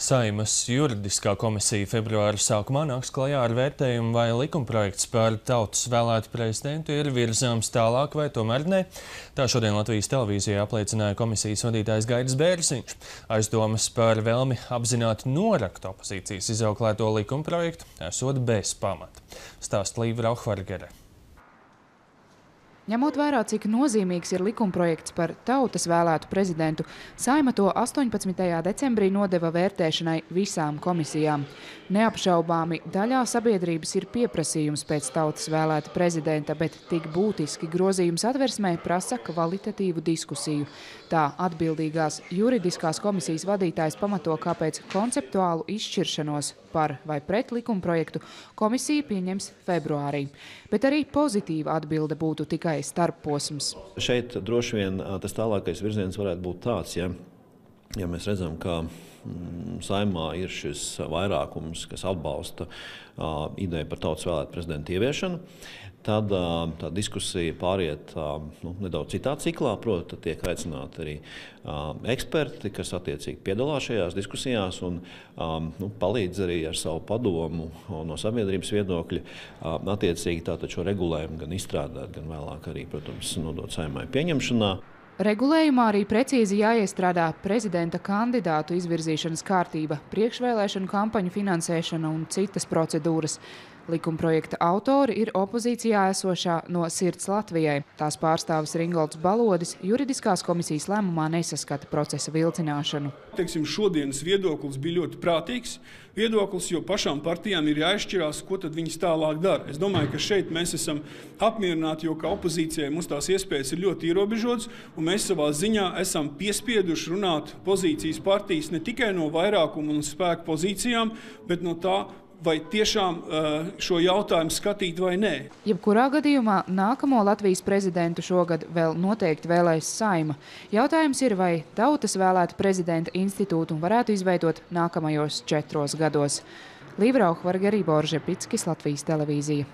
Saeimas juridiskā komisija februāra sākumā nāks klajā ar vērtējumu, vai likumprojekts par tautas vēlētu prezidentu ir virzāms tālāk vai tomēr ne. Tā šodien Latvijas televīzijā apliecināja komisijas vadītājs Gaidis Bērziņš. Aizdomas par vēlmi apzināti norakt opozīcijas izauklēto likumprojektu esot bez pamata. Stāsta Līva Rauhvargere. Ņemot vērā, cik nozīmīgs ir likumprojekts par tautas vēlētu prezidentu, Saeima to 18. decembrī nodeva vērtēšanai visām komisijām. Neapšaubāmi daļā sabiedrības ir pieprasījums pēc tautas vēlēta prezidenta, bet tik būtiski grozījums atversmē prasa kvalitatīvu diskusiju. Tā atbildīgās juridiskās komisijas vadītājs pamato, kāpēc konceptuālu izšķiršanos par vai pret likumprojektu komisija pieņems februārī. Bet arī pozitīva atbilde būtu tikai starpposms. Šeit droši vien tas tālākais virziens varētu būt tāds, ja mēs redzam, ka Saeimā ir šis vairākums, kas atbalsta ideju par tautas vēlētu prezidentu ieviešanu, tad tā diskusija pāriet nedaudz citā ciklā, proti, tiek aicināti arī eksperti, kas attiecīgi piedalās šajās diskusijās un palīdz arī ar savu padomu no sabiedrības viedokļa attiecīgi tātad šo regulējumu gan izstrādāt, gan vēlāk arī, protams, nodot Saeimai pieņemšanā. Regulējumā arī precīzi jāiestrādā prezidenta kandidātu izvirzīšanas kārtība, priekšvēlēšanu kampaņu finansēšana un citas procedūras. Likumprojekta autori ir opozīcijā esošā No sirds Latvijai. Tās pārstāvis Ringolds Balodis juridiskās komisijas lēmumā nesaskata procesa vilcināšanu. Šodienas viedoklis bija ļoti prātīgs viedoklis, jo pašām partijām ir jāizšķirās, ko tad viņas tālāk dara. Es domāju, ka šeit mēs esam apmierināti, jo kā opozīcijai mums tās iespējas ir ļoti ierobežotas, un mēs savā ziņā esam piespieduši runāt pozīcijas partijas ne tikai no vairākuma un spēku pozīcijām, bet no tā, vai tiešām šo jautājumu skatīt vai nē. Jebkurā gadījumā nākamo Latvijas prezidentu šogad vēl noteikti vēlēs Saeima. Jautājums ir, vai tautas vēlētu prezidenta institūtu varētu izveidot nākamajos 4 gados. Līva Rauhvargere, Borža Pickis, Latvijas televīzija.